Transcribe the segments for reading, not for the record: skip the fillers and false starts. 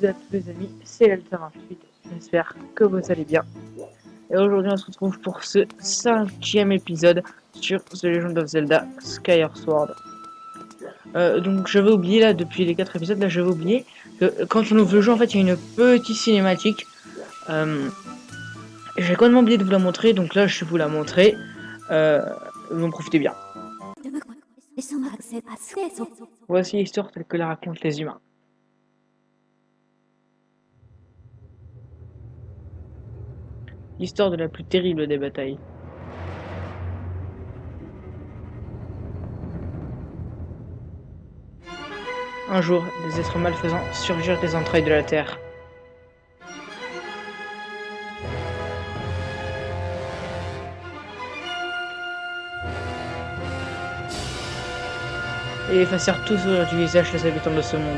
à tous les amis, c'est Alter28, j'espère que vous allez bien. Et aujourd'hui on se retrouve pour ce 5e épisode sur The Legend of Zelda Skyward Sword. Donc j'avais oublié là, depuis les 4 épisodes, là j'avais oublié que quand on ouvre le jeu en fait il y a une petite cinématique. J'ai complètement oublié de vous la montrer, donc là je vais vous la montrer. Vous en profitez bien. Voici l'histoire telle que la racontent les humains. L'histoire de la plus terrible des batailles. Un jour, des êtres malfaisants surgirent des entrailles de la terre. Et effacèrent tous du visage les habitants de ce monde.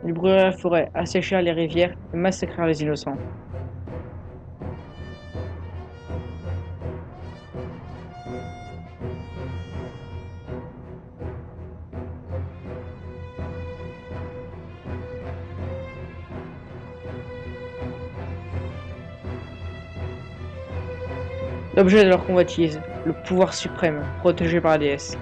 Ils brûlèrent la forêt, asséchèrent les rivières et massacrèrent les innocents. L'objet de leur convoitise, le pouvoir suprême, protégé par la déesse.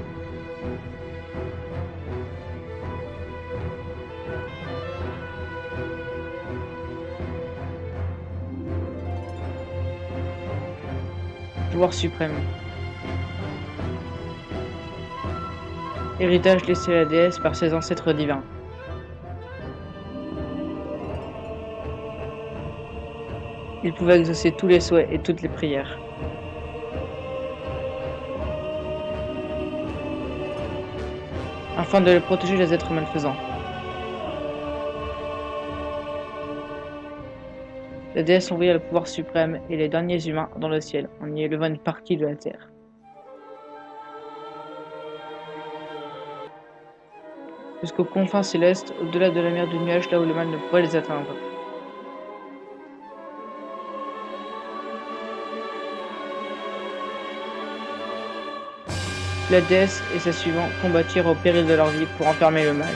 Pouvoir suprême. Héritage laissé à la déesse par ses ancêtres divins. Il pouvait exaucer tous les souhaits et toutes les prières. Afin de le protéger des êtres malfaisants. La déesse envoya le pouvoir suprême et les derniers humains dans le ciel, en y élevant une partie de la terre. Jusqu'aux confins célestes, au-delà de la mer de nuages, là où le mal ne pourrait les atteindre. La déesse et ses suivants combattirent au péril de leur vie pour enfermer le mal.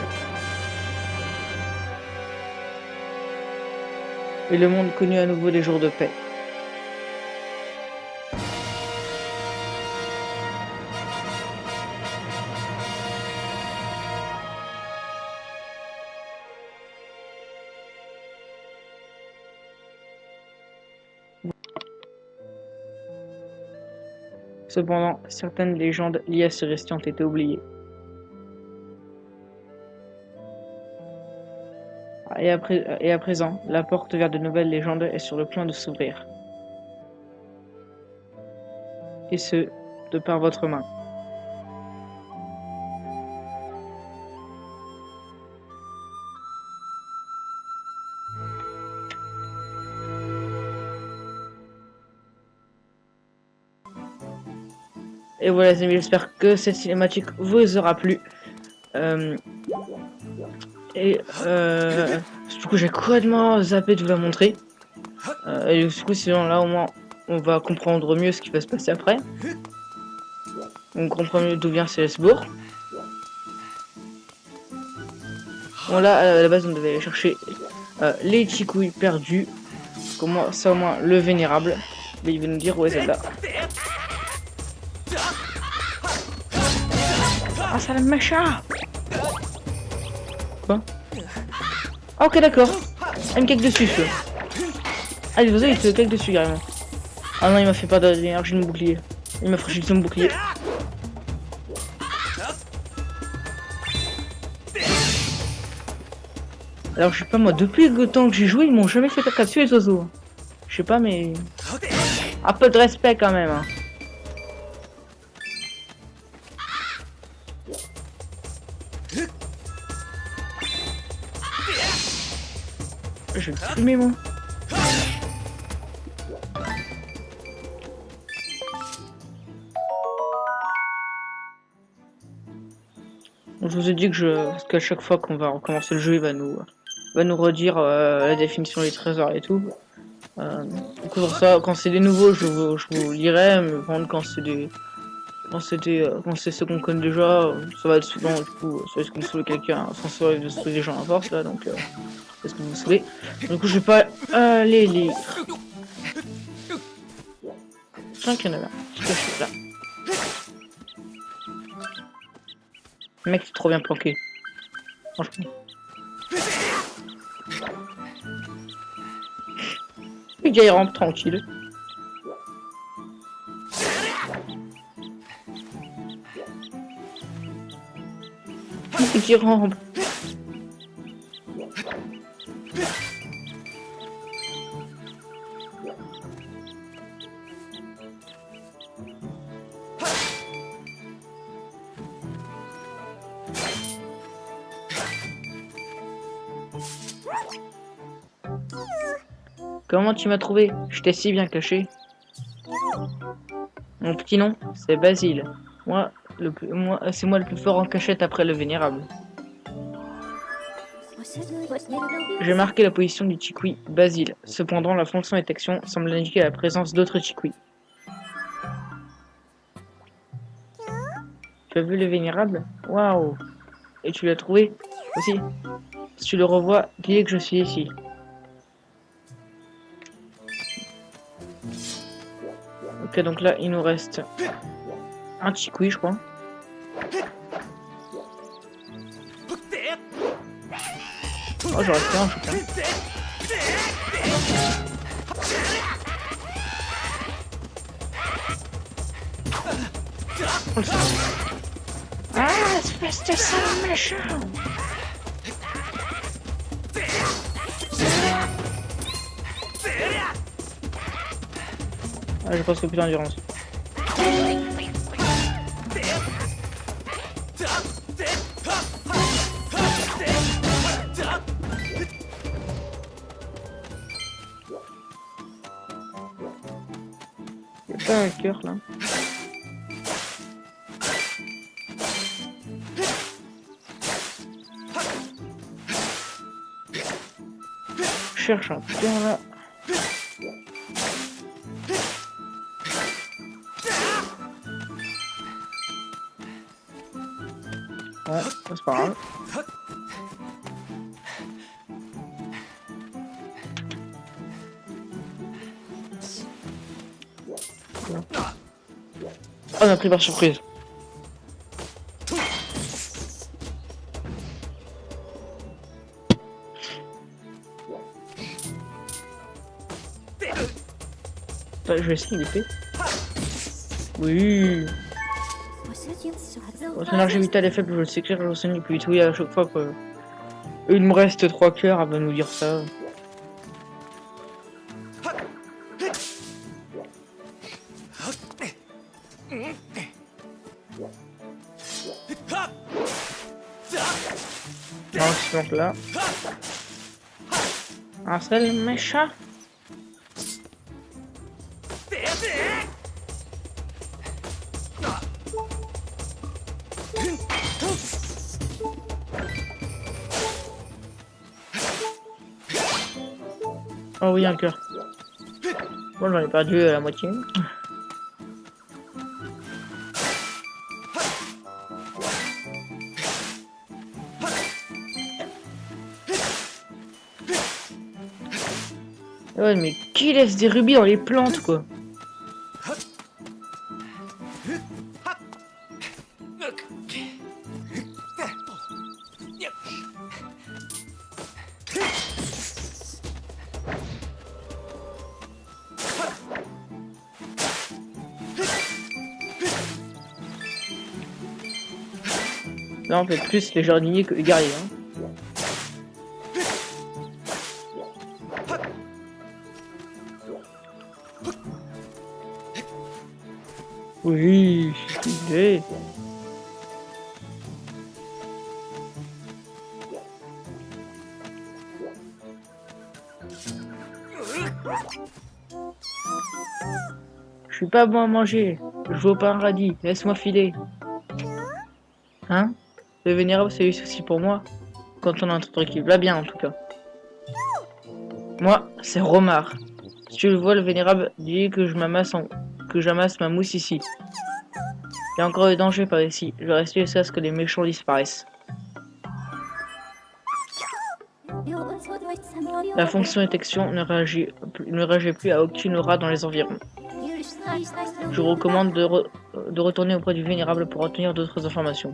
Et le monde connut à nouveau des jours de paix. Cependant, certaines légendes liées à ce récit ont été oubliées. Et à présent, la porte vers de nouvelles légendes est sur le point de s'ouvrir. Et ce, de par votre main. Et voilà les amis, j'espère que cette cinématique vous aura plu. Du coup j'ai complètement zappé de vous la montrer. Et du coup sinon là au moins on va comprendre mieux ce qui va se passer après. On comprend mieux d'où vient Célesbourg. Bon là à la base on devait aller chercher les chicouilles perdus. Comment ça au moins le vénérable. Mais il va nous dire où est Zelda. Ah ça le machin. Quoi? Ah ok d'accord. Une cake dessus ce. Allez vous avez il fait cake dessus carrément. Ah non il m'a fait pas d'énergie de mon bouclier. Il m'a fragilisé mon bouclier. Alors je sais pas moi, depuis le temps que j'ai joué ils m'ont jamais fait caca dessus les oiseaux. Je sais pas mais... Un peu de respect quand même hein. Je vais le fumer moi. Je vous ai dit que parce qu'à chaque fois qu'on va recommencer le jeu, il va nous redire la définition des trésors et tout. Pour ça, quand c'est des nouveaux, je vous lirai, mais quand c'est des quand c'est ce qu'on connaît déjà, ça va être souvent, du coup, ça risque de sauver quelqu'un, sans sauver de sauver des gens à force, là, donc, est-ce que vous savez. Du coup, je vais pas aller lire. Tiens qu'il y en avait un. Qu'est-ce que je fais là? Le mec, il est trop bien planqué. Franchement. Le gars, il rampe tranquille. Qui rampe. Comment tu m'as trouvé? Je t'ai si bien caché. Mon petit nom, c'est Basile. C'est moi le plus fort en cachette après le vénérable. J'ai marqué la position du Chiqui Basile. Cependant, la fonction détection semble indiquer la présence d'autres Chiqui. Tu as vu le vénérable? Waouh! Et tu l'as trouvé aussi? Si tu le revois, dis que je suis ici. Ok, donc là, il nous reste un Chiqui, je crois. Oh, j'aurais fait un, je crois. Ah, espèce de sale méchant! Ah, j'ai presque plus d'endurance. Y'a pas un cœur là. Je cherche un cœur là. Bon, c'est pas grave. Oh, on a pris par surprise. Je vais essayer l'épée. Oui. Votre énergie vitale est faible, je le sais clair, je le sais plus vite. Oui, à chaque fois que... Il me reste 3 cœurs, elle va nous dire ça. Non, donc là. Un seul méchant. Oh oui, un cœur. Bon, j'en ai perdu la moitié. Ouais, mais qui laisse des rubis dans les plantes, quoi? Là, on fait plus les jardiniers que les guerriers, hein. Oui, stylé. Je suis pas bon à manger. Je veux pas un radis. Laisse-moi filer. Hein? Le vénérable, c'est eu aussi pour moi. Quand on a notre équipe. Là, bien, en tout cas. Moi, c'est Romar. Si tu le vois, le vénérable, dis que j'amasse ma mousse ici. Il y a encore des dangers par ici. Je vais rester jusqu'à ce que les méchants disparaissent. La fonction détection ne réagit plus à aucune aura dans les environs. Je vous recommande de retourner auprès du vénérable pour obtenir d'autres informations.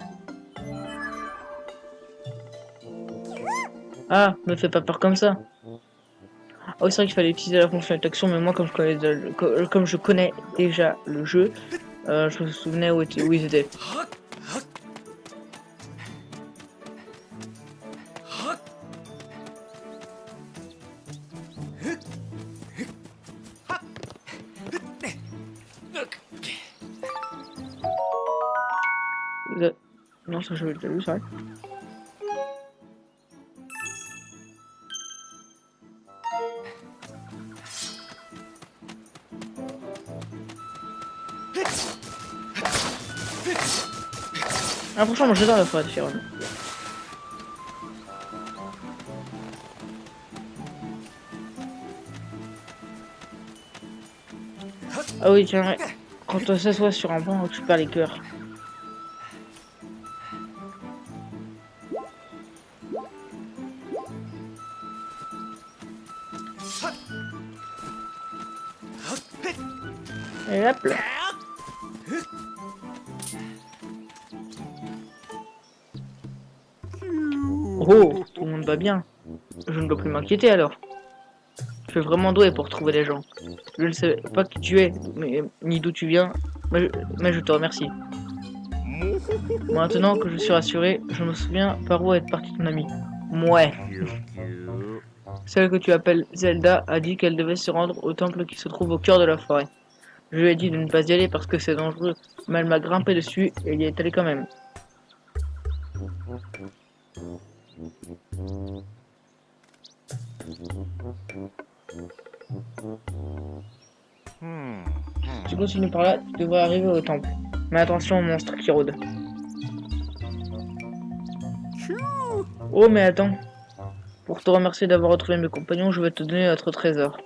Ah, me fais pas peur comme ça. Ah oui, c'est vrai qu'il fallait utiliser la fonction détection, mais moi, comme je connais déjà le jeu, je me souvenais où ils étaient. Non, ça je l'ai déjà vu, c'est vrai. Ah, franchement, moi j'adore la forêt de Chiron. Ah oui, tiens, ouais. Quand on s'assoit sur un banc, on récupère les cœurs. Et hop là. Oh, tout le monde va bien. Je ne dois plus m'inquiéter alors. Je suis vraiment doué pour trouver les gens. Je ne sais pas qui tu es, ni d'où tu viens, mais je te remercie. Maintenant que je suis rassuré, je me souviens par où est partie ton amie. Mouais. Celle que tu appelles Zelda a dit qu'elle devait se rendre au temple qui se trouve au cœur de la forêt. Je lui ai dit de ne pas y aller parce que c'est dangereux, mais elle m'a grimpé dessus et elle y est allée quand même. Si tu continues par là, tu devrais arriver au temple. Mais attention aux monstres qui rôdent. Oh mais attends. Pour te remercier d'avoir retrouvé mes compagnons, je vais te donner notre trésor.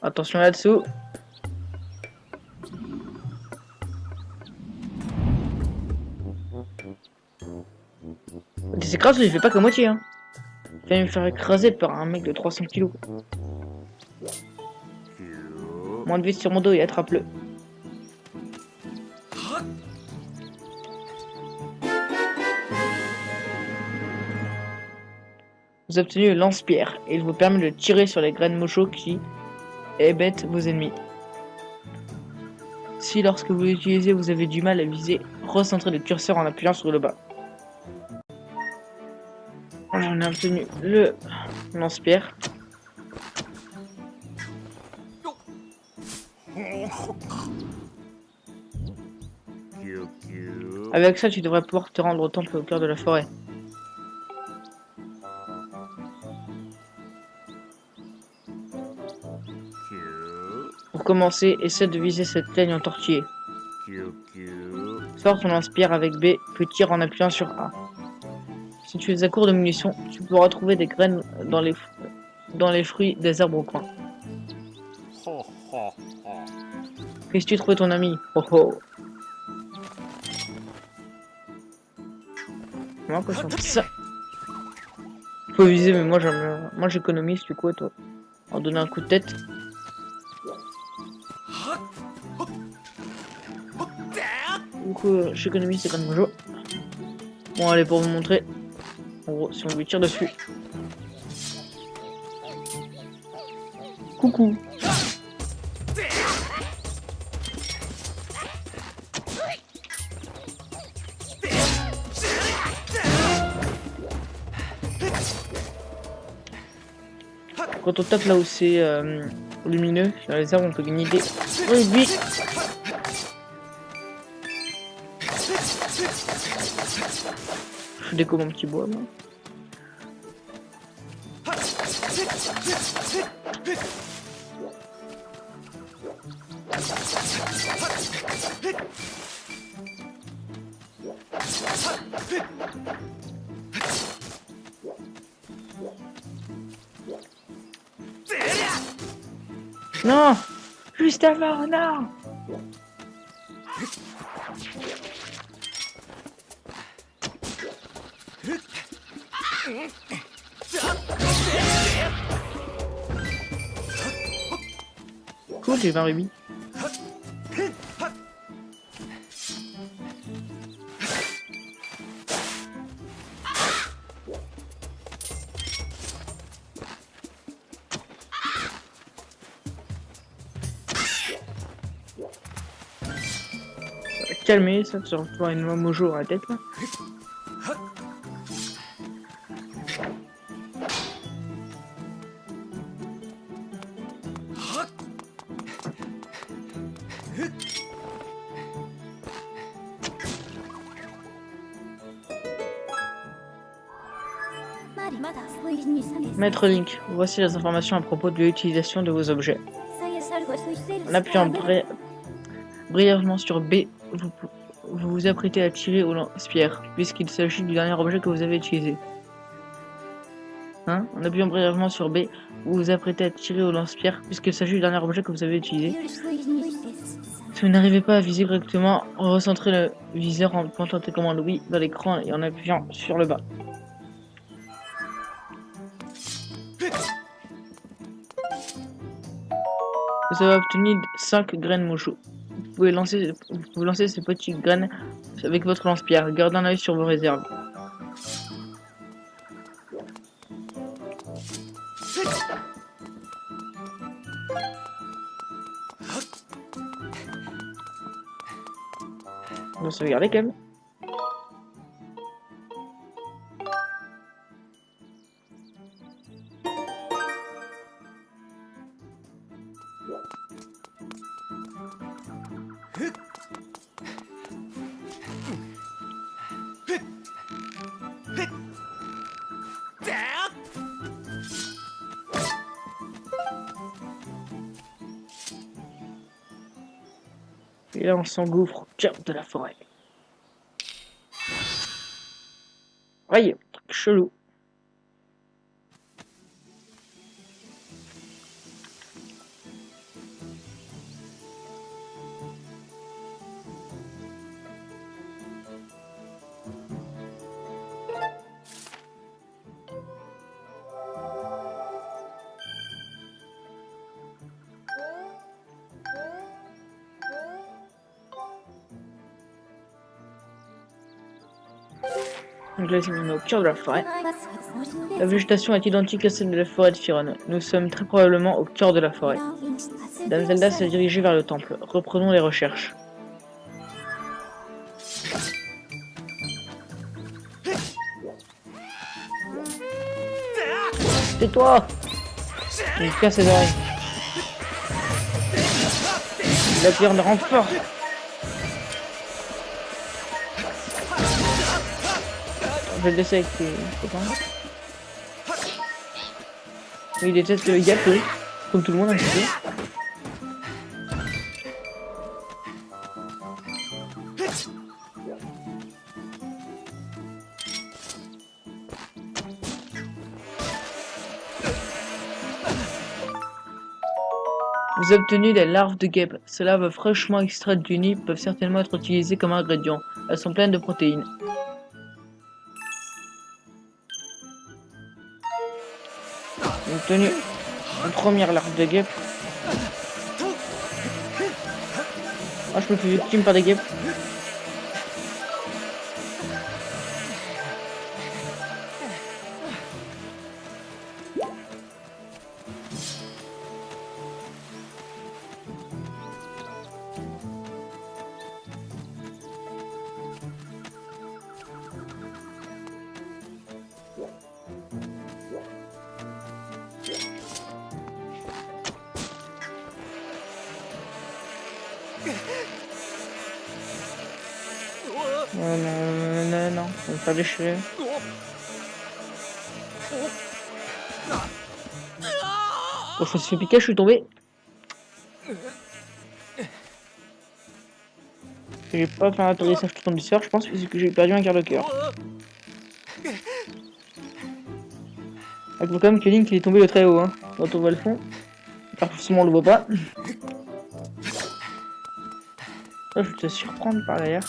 Attention là-dessous. C'est grave, je fais pas que moitié, hein. Tu vas me faire écraser par un mec de 300 kilos. Moins de vite sur mon dos et attrape-le. Vous avez obtenu le lance-pierre et il vous permet de tirer sur les graines mocho qui hébètent vos ennemis. Si lorsque vous l'utilisez vous avez du mal à viser, recentrez le curseur en appuyant sur le bas. J'en ai obtenu le lance-pierre. Avec ça, tu devrais pouvoir te rendre au temple au cœur de la forêt. Pour commencer, essaie de viser cette ligne en tortillé. Sors ton lance-pierre avec B, puis tire en appuyant sur A. Si tu es à court de munitions, tu pourras trouver des graines dans les fruits des arbres au coin. Qu'est-ce que tu trouves ton ami? Oh oh. Moi, quoi, ça. Faut viser, mais moi j'économise du coup, toi. En donner un coup de tête. Du coup, j'économise, c'est comme bonjour. Bon, allez, pour vous montrer. En gros, si on lui tire dessus. Coucou. Quand on tape là où c'est lumineux, dans les arbres, on peut gagner des rubis. Je déco mon petit bois, moi. Non! Juste avant, non! Cool, j'ai 20 rubis. Calmer, ça, tu vas une mojo à la tête là. Maître Link, voici les informations à propos de l'utilisation de vos objets. En appuyant brièvement sur B, vous vous apprêtez à tirer au lance-pierre, puisqu'il s'agit du dernier objet que vous avez utilisé. Hein? En appuyant brièvement sur B, vous vous apprêtez à tirer au lance-pierre, puisqu'il s'agit du dernier objet que vous avez utilisé. Si vous n'arrivez pas à viser correctement, recentrez le viseur en pointant tes commandes oui dans l'écran et en appuyant sur le bas. Vous avez obtenu 5 graines mojo. Vous pouvez lancer ces petites graines avec votre lance-pierre. Gardez un œil sur vos réserves. On va sauvegarder quand même. Et là, on s'engouffre au cœur de la forêt. Aïe, truc chelou. Donc là, on est au cœur de la forêt. La végétation est identique à celle de la forêt de Firon. Nous sommes très probablement au cœur de la forêt. Dame Zelda s'est dirigée vers le temple. Reprenons les recherches. Tais-toi! Il me casse les oreilles. La pierre ne rentre fort. Je vais le laisser avec tes copains. Il déteste le gap, oui. Comme tout le monde un petit peu. Vous avez obtenu des larves de guêpes. Ces larves fraîchement extraites du nid peuvent certainement être utilisées comme ingrédients. Elles sont pleines de protéines. J'ai obtenu une première larve de guêpe. Ah, je me fais victime par des guêpes. Non, ça va me faire déchirer. Bon, je me suis fait piquer, je suis tombé. J'ai pas fait un atterrissage tout en douceur, je pense, parce que j'ai perdu un quart de cœur. Il faut quand même que Link il est tombé de très haut, hein. Quand on voit le fond. Car forcément on le voit pas. Là, je vais te surprendre par derrière.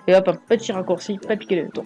Et hop, un petit raccourci, pas piquer les boutons.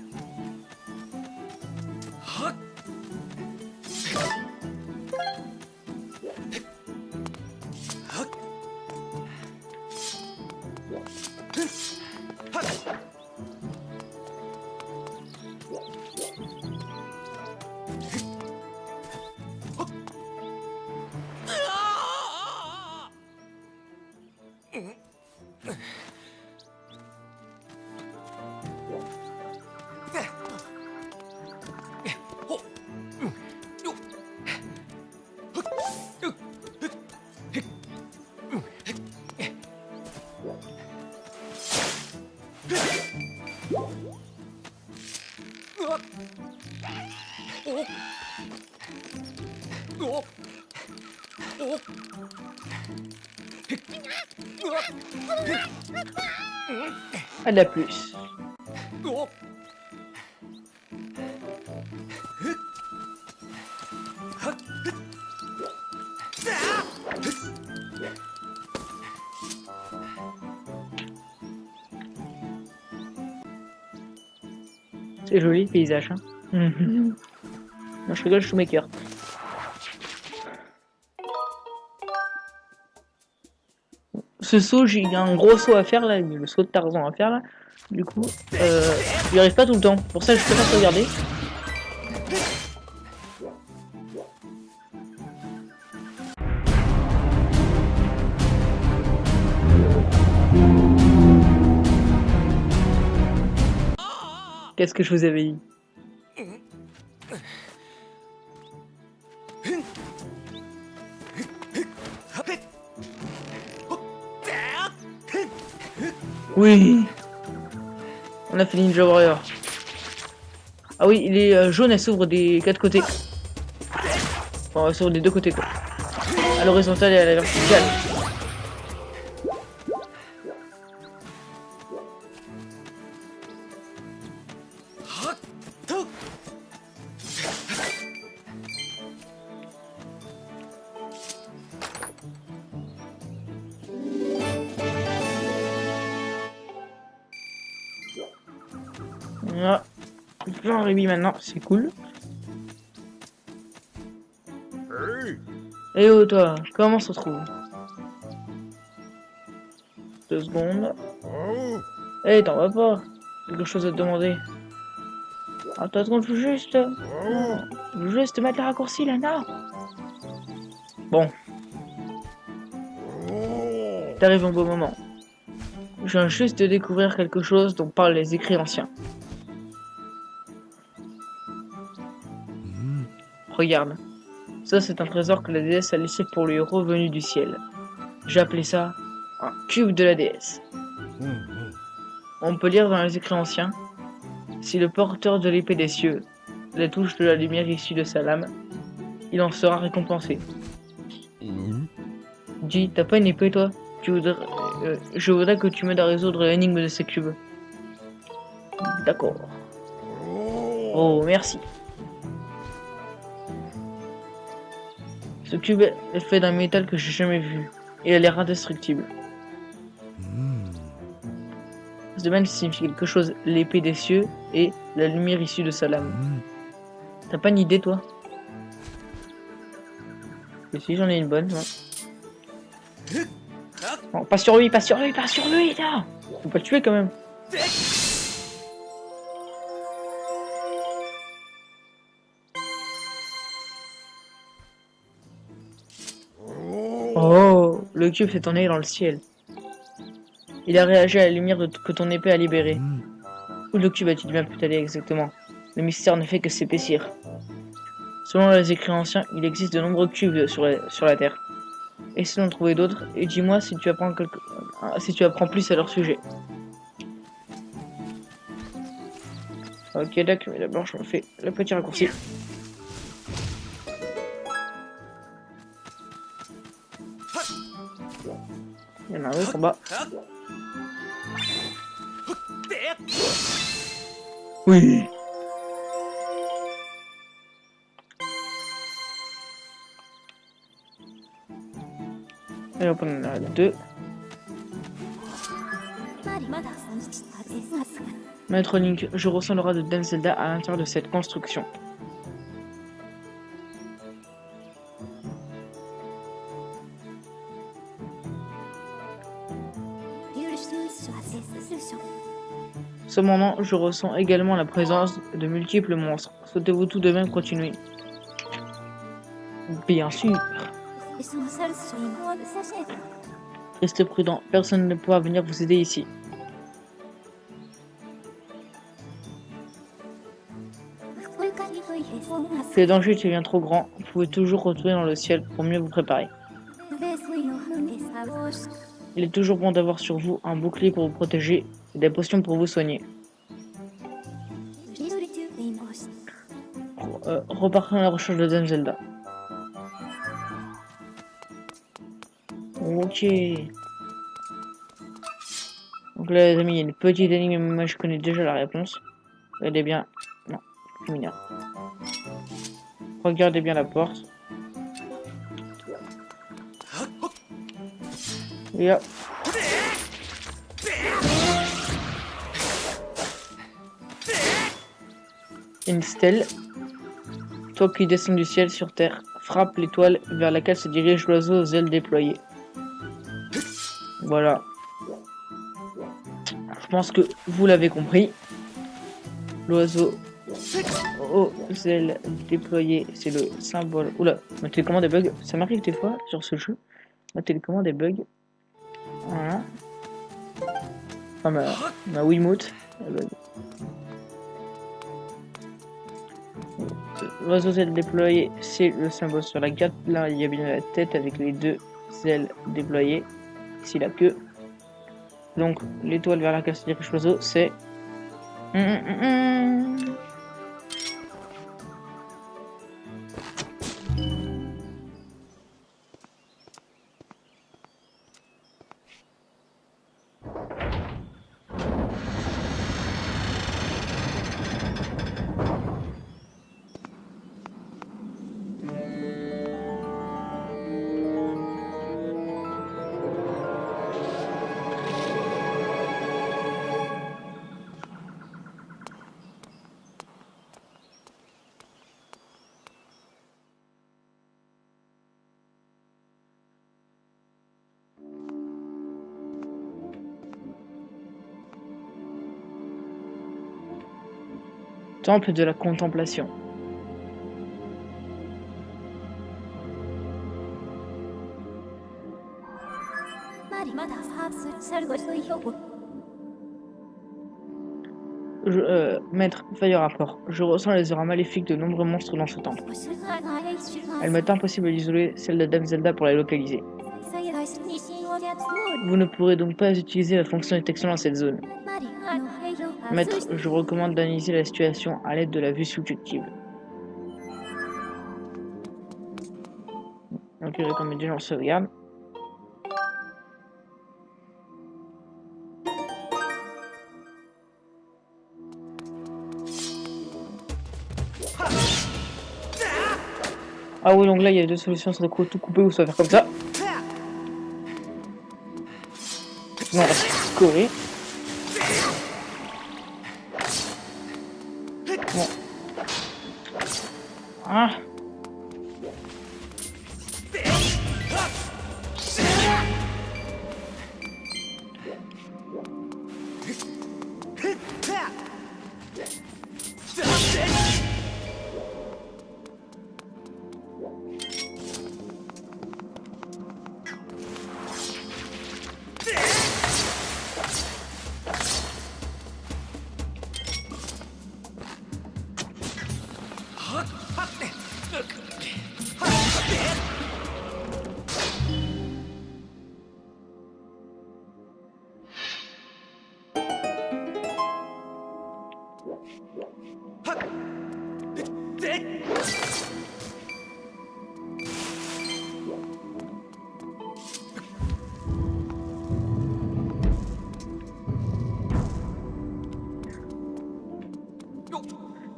À la plus. C'est joli le paysage. Hein. Non, je rigole, Shoemaker. Ce saut, il y a un gros saut à faire là, le saut de Tarzan à faire là. Du coup, il arrive pas tout le temps. Pour ça, je préfère regarder. Qu'est-ce que je vous avais dit? Oui, on a fait Ninja Warrior. Ah oui, il est jaune, elle s'ouvre des 4 côtés. Enfin, elle s'ouvre des 2 côtés quoi. À l'horizontale et à la verticale. Voilà. Je peux en rébit maintenant, c'est cool. Et oh toi, comment on se retrouve? 2 secondes. Eh, t'en vas pas. Quelque chose à te demander. Attends, je veux juste. Je veux juste mettre le raccourci là, non. Bon. T'arrives au bon moment. Je viens juste de découvrir quelque chose dont parlent les écrits anciens. Regarde. Ça, c'est un trésor que la déesse a laissé pour lui revenu du ciel. J'ai appelé ça un cube de la déesse. On peut lire dans les écrits anciens: si le porteur de l'épée des cieux la touche de la lumière issue de sa lame, il en sera récompensé. Dis, t'as pas une épée toi? Je voudrais que tu m'aides à résoudre l'énigme de ces cubes. D'accord. Oh, merci. Ce cube est fait d'un métal que j'ai jamais vu. Il a l'air indestructible. Ce domaine signifie quelque chose, l'épée des cieux et la lumière issue de sa lame. T'as pas une idée toi? Et si j'en ai une bonne, ouais. Oh, pas sur lui, pas sur lui, pas sur lui, là. Faut pas le tuer quand même. Oh, le cube s'est envolé dans le ciel. Il a réagi à la lumière que ton épée a libérée. Où le cube a-t-il bien pu aller exactement? Le mystère ne fait que s'épaissir. Selon les écrits anciens, il existe de nombreux cubes sur la Terre. Essaie d'en trouver d'autres et dis-moi si tu apprends plus à leur sujet. Ok, d'accord, mais d'abord je me fais le petit raccourci. Il y en a un autre en bas. Oui. Et hop, on en a deux. Maître Link, je ressens l'aura de Dame Zelda à l'intérieur de cette construction. Cependant, je ressens également la présence de multiples monstres. Souhaitez-vous tout de même continuer? Bien sûr. Restez prudent, personne ne pourra venir vous aider ici. Si le danger devient trop grand, vous pouvez toujours retourner dans le ciel pour mieux vous préparer. Il est toujours bon d'avoir sur vous un bouclier pour vous protéger et des potions pour vous soigner. Repartons à la recherche de Dame Zelda. Ok. Donc là les amis, il y a une petite énigme, mais moi je connais déjà la réponse. Regardez bien. Non, mineur. Regardez bien la porte. Et hop. Une stèle. Toi qui descends du ciel sur terre, frappe l'étoile vers laquelle se dirige l'oiseau aux ailes déployées. Voilà. Je pense que vous l'avez compris. L'oiseau aux ailes déployées, c'est le symbole. Oula, ma télécommande est bug. Ça m'arrive des fois sur ce jeu. Ma télécommande est bug. Voilà. Enfin, ma Wiimote. Elle bug. L'oiseau aux ailes déployées, c'est le symbole sur la carte. Là, il y a bien la tête avec les deux ailes déployées. Ici, la queue. Donc, l'étoile vers laquelle se dirige l'oiseau, c'est... Temple de la contemplation. Maître, feuille rapport. Je ressens les auras maléfiques de nombreux monstres dans ce temple. Il m'est impossible d'isoler celle de Dame Zelda pour la localiser. Vous ne pourrez donc pas utiliser la fonction détection dans cette zone. Maître, je vous recommande d'analyser la situation à l'aide de la vue subjective. Ok, comme déjà on sauvegarde. Ah oui, donc là il y a deux solutions, soit tout couper ou soit faire comme ça. Non, on va se coller. Bon. Ah.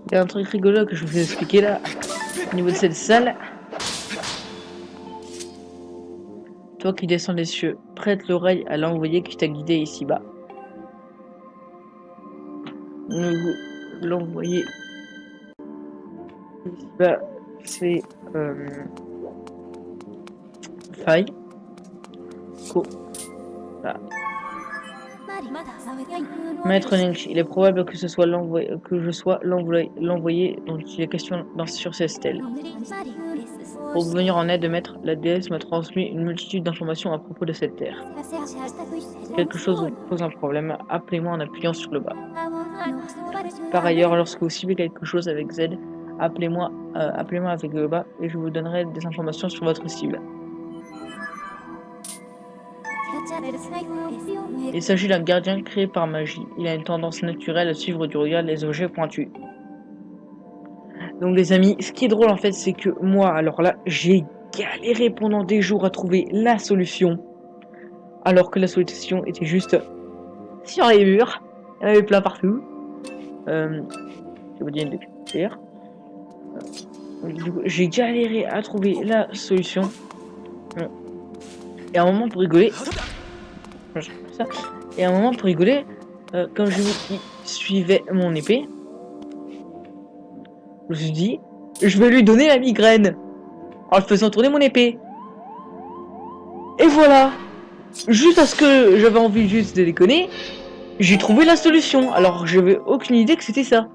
Il y a un truc rigolo que je vous ai expliqué là, au niveau de cette salle. Toi qui descends les cieux, prête l'oreille à l'envoyé qui t'a guidé ici-bas. L'envoyé ici-bas, c'est Faille. Voilà. Maître Lynch, il est probable que ce soit je sois l'envoyé dont il est question sur ces stèles. Pour vous venir en aide, maître, la déesse m'a transmis une multitude d'informations à propos de cette terre. Quelque chose vous pose un problème, appelez-moi en appuyant sur le bas. Par ailleurs, lorsque vous ciblez quelque chose avec Z, appelez-moi avec le bas et je vous donnerai des informations sur votre cible. Il s'agit d'un gardien créé par magie. Il a une tendance naturelle à suivre du regard les objets pointus. Donc les amis, ce qui est drôle en fait, c'est que moi, alors là, j'ai galéré pendant des jours à trouver la solution. Alors que la solution était juste sur les murs. Il y en avait plein partout. Je vous dis une découverte. Du coup, j'ai galéré à trouver la solution. Et à un moment pour rigoler... Et à un moment pour rigoler, comme je suivais mon épée, je me suis dit, je vais lui donner la migraine en faisant tourner mon épée. Et voilà, juste à ce que j'avais envie juste de déconner, j'ai trouvé la solution. Alors j'avais aucune idée que c'était ça.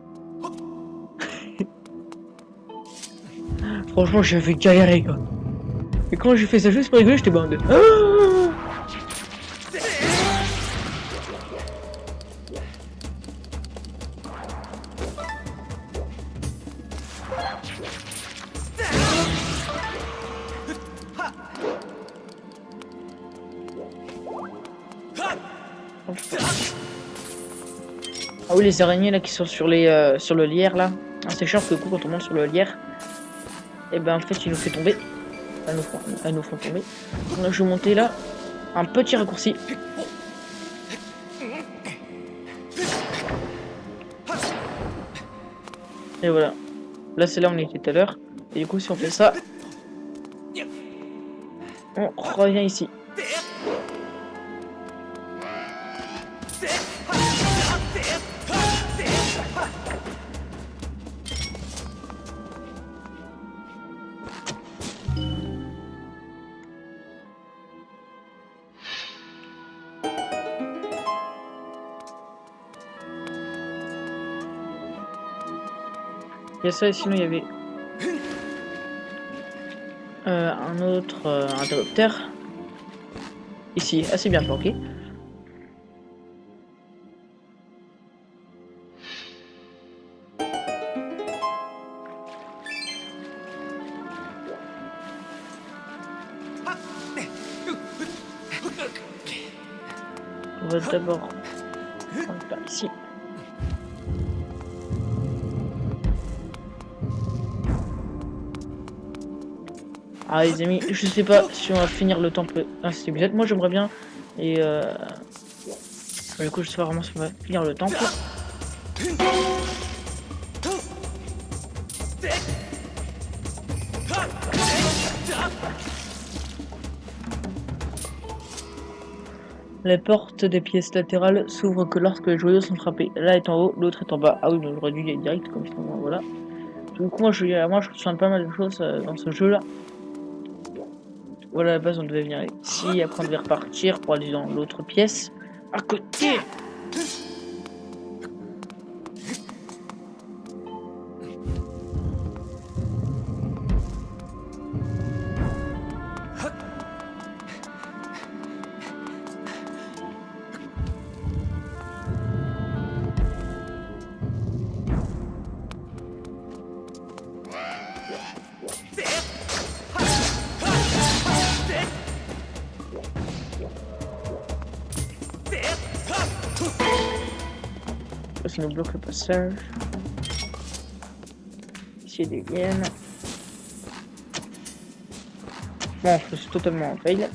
Franchement, j'avais galéré quoi. Et quand j'ai fait ça juste pour rigoler, j'étais bande. Ah oui, les araignées là qui sont sur le lierre là. Ah, c'est chiant parce que du coup quand on monte sur le lierre, et ben en fait il nous fait tomber. Elles nous font tomber. Donc là je vais monter là. Un petit raccourci. Et voilà. Là c'est là où on était tout à l'heure. Et du coup si on fait ça, on revient ici. Il y a ça et sinon il y avait un autre interrupteur ici, assez bien planqué. On va d'abord prendre par ici. Ah les amis, je sais pas si on va finir le temple dans cet épisode. Moi j'aimerais bien. Et du coup je sais pas vraiment si on va finir le temple. Les portes des pièces latérales s'ouvrent que lorsque les joyaux sont frappés. L'un est en haut, l'autre est en bas. Ah oui, mais j'aurais dû y aller direct comme ça. Voilà. Du coup moi je ressens pas mal de choses dans ce jeu là. Voilà, à la base on devait venir ici, après on devait repartir pour aller dans l'autre pièce. À côté. Ça nous bloque le passage. Ici pied des liens. Bon, je suis totalement en fail.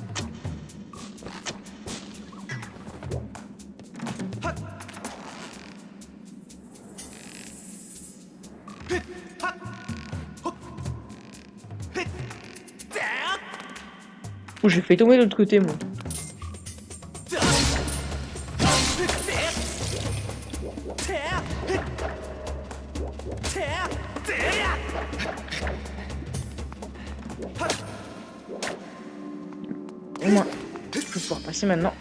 Oh, j'ai fait tomber de l'autre côté, moi. Au moins, je vais pouvoir passer maintenant.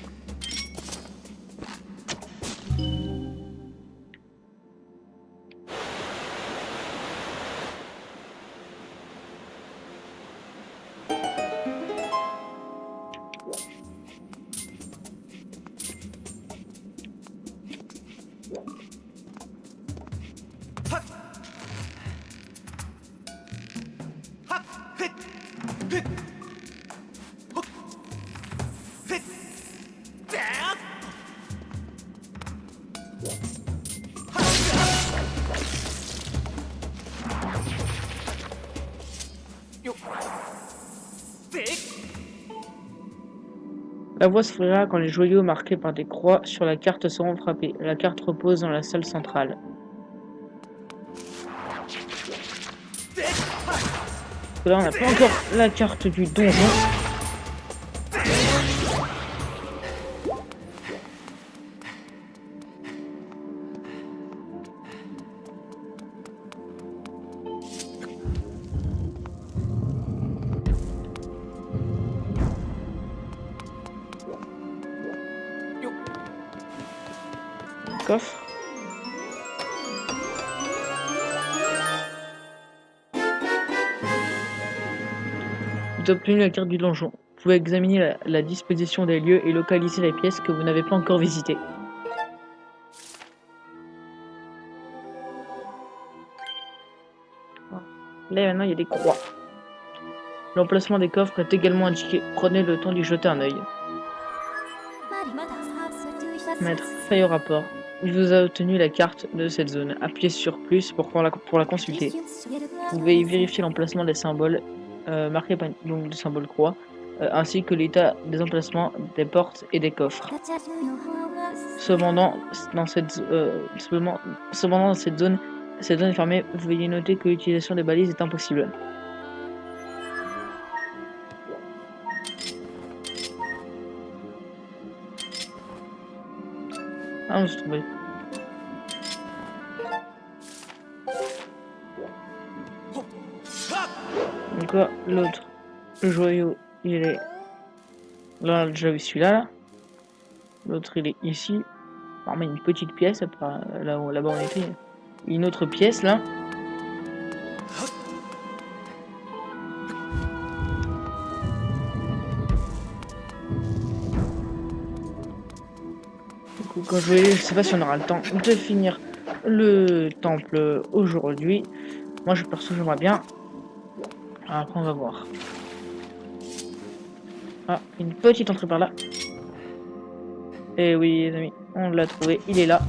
La voie s'ouvrira quand les joyaux marqués par des croix sur la carte seront frappés. La carte repose dans la salle centrale. Là, on n'a pas encore la carte du donjon. Coffre. Vous avez obtenu la carte du donjon. Vous pouvez examiner la disposition des lieux et localiser les pièces que vous n'avez pas encore visitées. Là maintenant il y a des croix. L'emplacement des coffres est également indiqué. Prenez le temps d'y jeter un œil. Maître, faille au rapport. Il vous a obtenu la carte de cette zone. Appuyez sur plus pour la consulter. Vous pouvez y vérifier l'emplacement des symboles marqués par donc des symboles croix, ainsi que l'état des emplacements des portes et des coffres. Cependant, dans cette zone est fermée. Veuillez noter que l'utilisation des balises est impossible. Ah, on se trouvait. Donc là, l'autre, le joyau, il est là, on a déjà vu celui-là. Là. L'autre, il est ici. Apparemment, il y a une petite pièce, là-bas on était. Une autre pièce, là. Quand je sais pas si on aura le temps de finir le temple aujourd'hui. Moi, je perso, j'aimerais bien. Après, on va voir. Ah, une petite entrée par là. Et oui, les amis, on l'a trouvé. Il est là.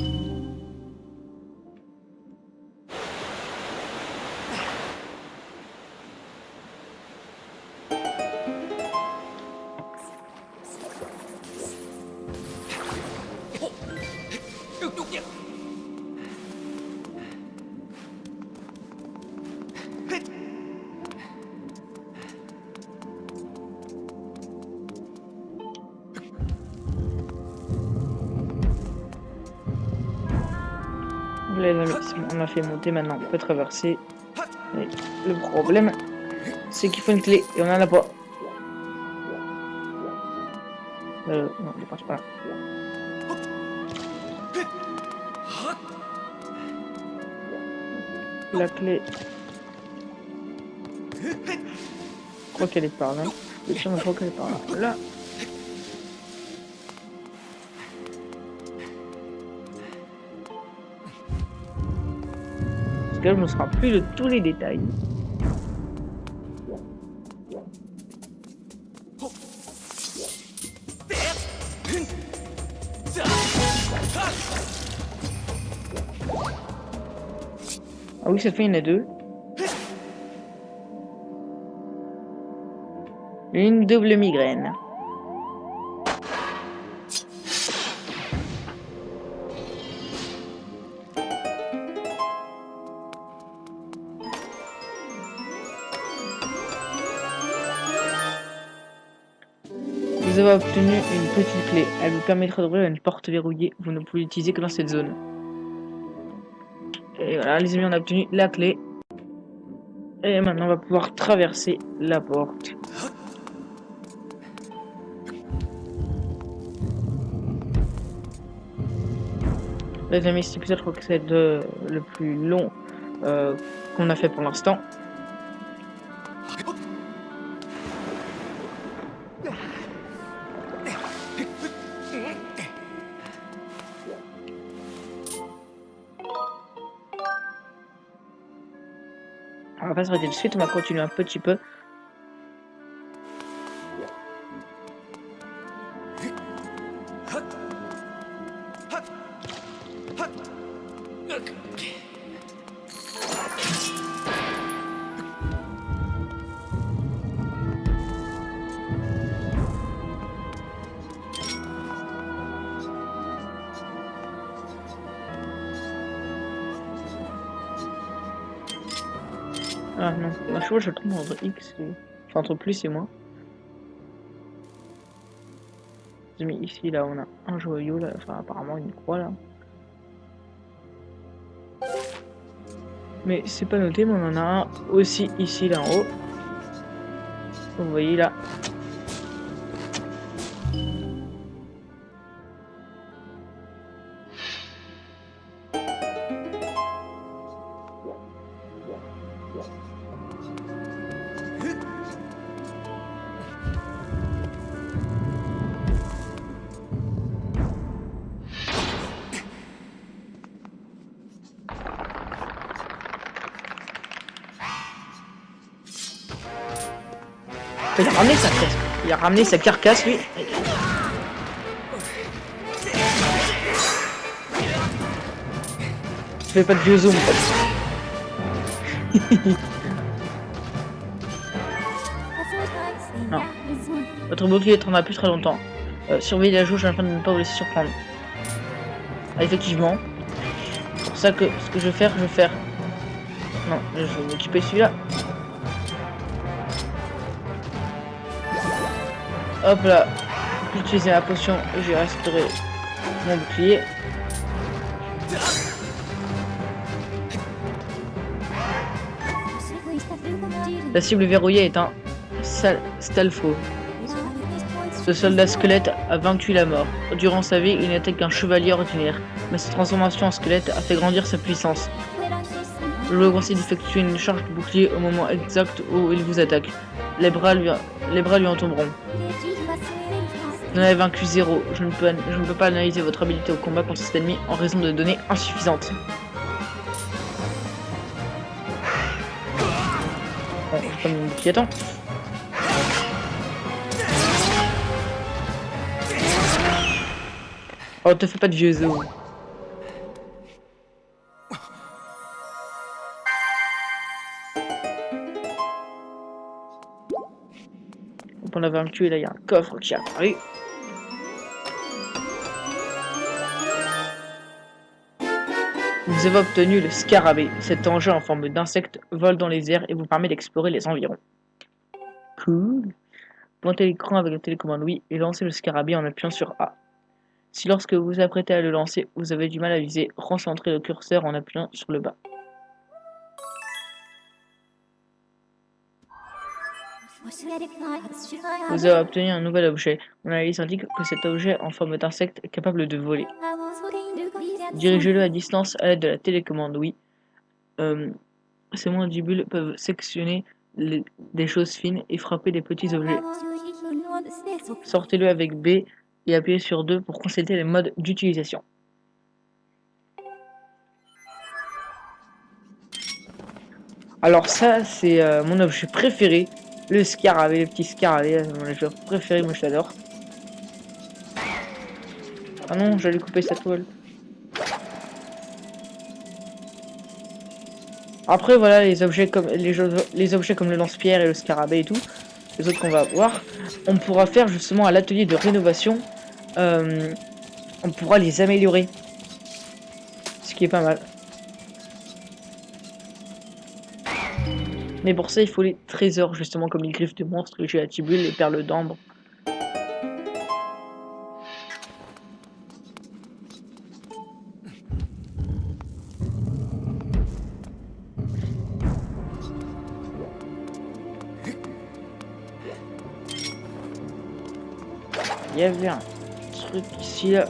Les amis, on a fait monter maintenant, on peut traverser. Et le problème, c'est qu'il faut une clé et on en a pas. Non, je pense pas. La clé. Je crois qu'elle est par là. Je crois qu'elle est par là. Là. Là, je ne me souviens plus de tous les détails. Ah oui, ça fait, il y en a deux. Une double migraine. Vous avez obtenu une petite clé. Elle vous permettra d'ouvrir une porte verrouillée. Vous ne pouvez l'utiliser que dans cette zone. Et voilà, les amis, on a obtenu la clé. Et maintenant, on va pouvoir traverser la porte. Les amis, cet épisode, je crois que c'est le plus long qu'on a fait pour l'instant. On va pas s'arrêter de suite, on va continuer un petit peu. Ah non, moi je le trouve entre X et... Enfin entre plus et moins. Mais ici là on a un joyau là, enfin apparemment une croix là. Mais c'est pas noté, mais on en a un aussi ici là en haut. Vous voyez là. Il a ramené sa carcasse. Il a ramené sa carcasse, lui. Je fais pas de vieux zoom. Non. Votre bouclier tiendra plus très longtemps. Surveillez la jauge afin de ne pas vous laisser surprendre. Ah, effectivement. C'est pour ça que ce que je vais faire. Non, je vais m'équiper celui-là. Hop là, j'utilise la potion et j'ai restauré mon bouclier. La cible verrouillée est un Stalfo. Ce soldat squelette a vaincu la mort. Durant sa vie, il n'était qu'un chevalier ordinaire, mais sa transformation en squelette a fait grandir sa puissance. Le joueur conseille d'effectuer une charge de bouclier au moment exact où il vous attaque. Les bras lui en tomberont. Vous en avez vaincu 0. Je ne peux pas analyser votre habilité au combat contre cet ennemi en raison de données insuffisantes. Bon, j'ai pas mis mon bouclier à temps. Oh, te fais pas de vieux os. On l'a vaincu et là il y a un coffre qui est apparu. Vous avez obtenu le scarabée. Cet engin en forme d'insecte vole dans les airs et vous permet d'explorer les environs. Cool. Pointez l'écran avec la télécommande oui et lancez le scarabée en appuyant sur A. Si lorsque vous vous apprêtez à le lancer, vous avez du mal à viser, recentrez le curseur en appuyant sur le bas. Vous avez obtenu un nouvel objet. Mon analyse indique que cet objet en forme d'insecte est capable de voler. Dirigez-le à distance à l'aide de la télécommande oui. Ces mandibules peuvent sectionner des choses fines et frapper des petits objets. Sortez-le avec B et appuyez sur 2 pour consulter les modes d'utilisation. Alors ça, c'est mon objet préféré. Le scarabée, le petit scarabée, mon objet préféré, moi je l'adore. Ah non, j'allais couper sa toile. Après voilà, les objets comme le lance-pierre et le scarabée et tout, les autres qu'on va avoir, on pourra faire justement à l'atelier de rénovation, on pourra les améliorer. Ce qui est pas mal. Mais pour ça, il faut les trésors, justement, comme les griffes de monstres, les gélatibulles, les perles d'ambre. Il y avait un truc ici, là.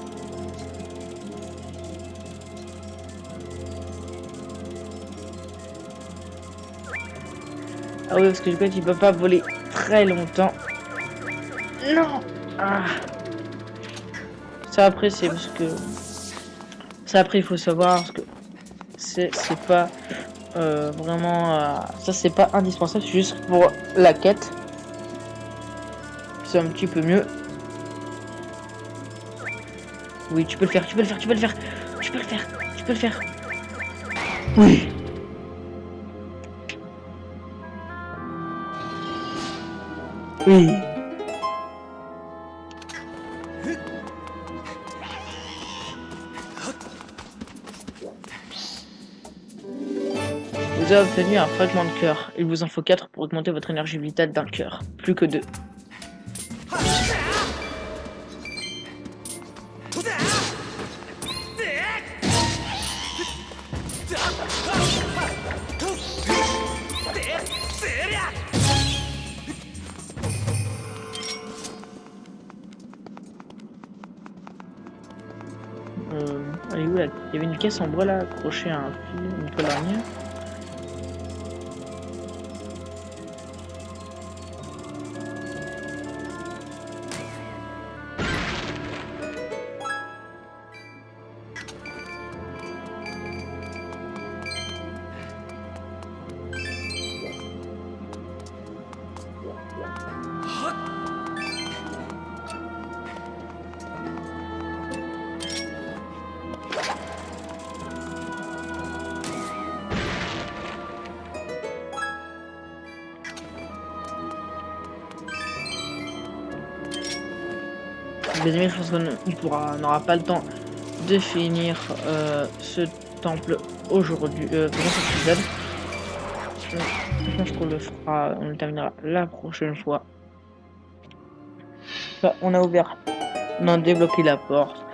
Ah oui, parce que du coup, il peut pas voler très longtemps. Non. Ah. Ça après, c'est parce que... Ça après, il faut savoir parce que c'est pas vraiment... ça, c'est pas indispensable, c'est juste pour la quête. C'est un petit peu mieux. Oui, tu peux le faire, tu peux le faire, tu peux le faire. Tu peux le faire, tu peux le faire. Oui. Oui. Vous avez obtenu un fragment de cœur. Il vous en faut 4 pour augmenter votre énergie vitale d'un cœur. Plus que 2. Allez, où là? Il y avait une caisse en bois là, accrochée à un fil, une toile d'araignée. Les amis, je pense qu'on n'aura pas le temps de finir ce temple aujourd'hui, dans cet épisode. Je pense qu'on le fera, on le terminera la prochaine fois. Là, on a ouvert, on a débloqué la porte.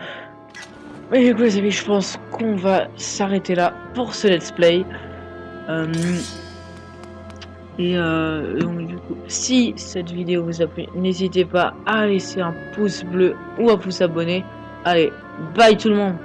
Mais du coup, les amis, je pense qu'on va s'arrêter là pour ce let's play. Donc du coup, si cette vidéo vous a plu, n'hésitez pas à laisser un pouce bleu ou à vous abonner. Allez, bye tout le monde!